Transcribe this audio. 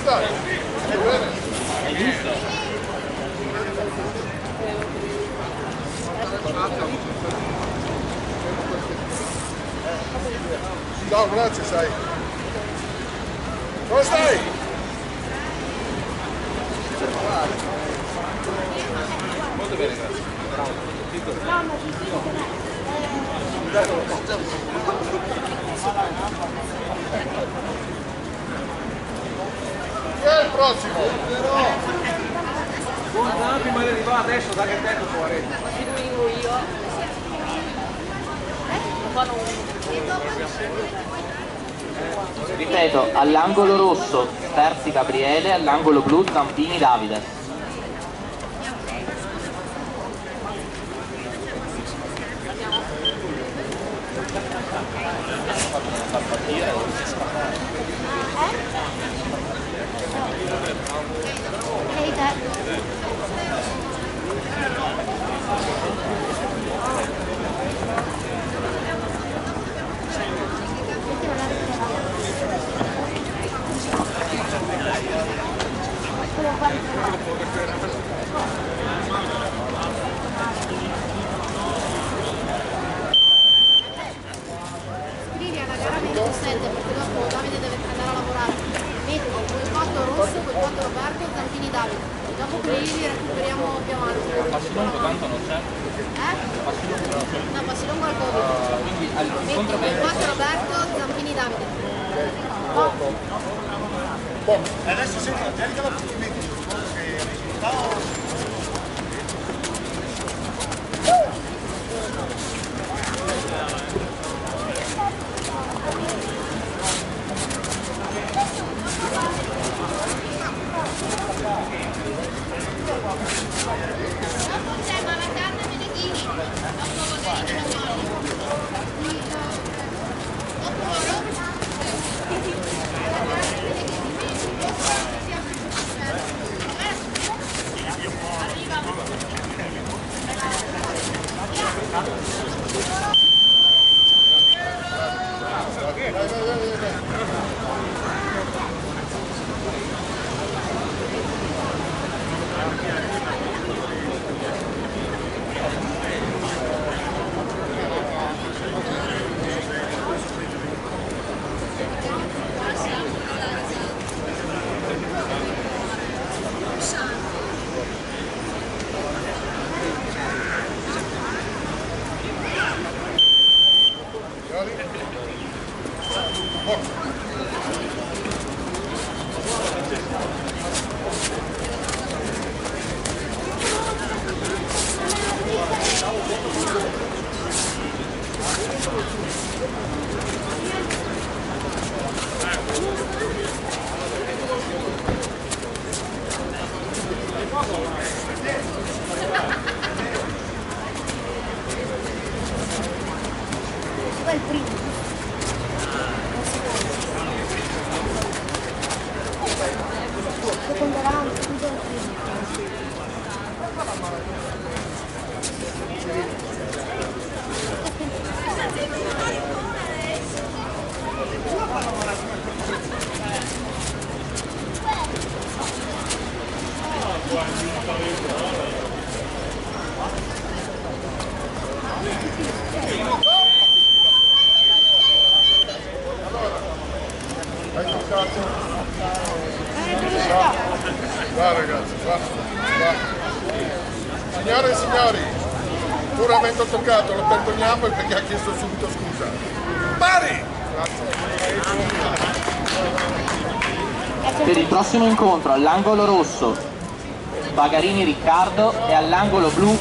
stai? Bene? È giusto? Ciao, grazie, sai. Come stai? Molto bene, grazie. Chi è il prossimo? Buongiorno, prima di arrivare adesso, da che tempo fuori? Ripeto, all'angolo rosso Terzi Gabriele, all'angolo blu Zampini Davide. Scrivi alla gara 27 perché dopo Davide deve andare a lavorare. Metti quel 4 rosso, quel 4 Roberto, Zampini Davide. Dopo quelli li recuperiamo più avanti. Passilongo tanto non c'è? No, Passilongo al Covid. Quindi Metti quel 4 Roberto, Zampini Davide. Adesso sembra, ti arriva l'appuntamento. Il primo. Secondo round, chiudo il primo. Hai toccato? Va ragazzi, va. Signore e signori, pur avendo toccato lo perdoniamo perché ha chiesto subito scusa. Pari! Grazie. Per il prossimo incontro all'angolo rosso Bagarini Riccardo e all'angolo blu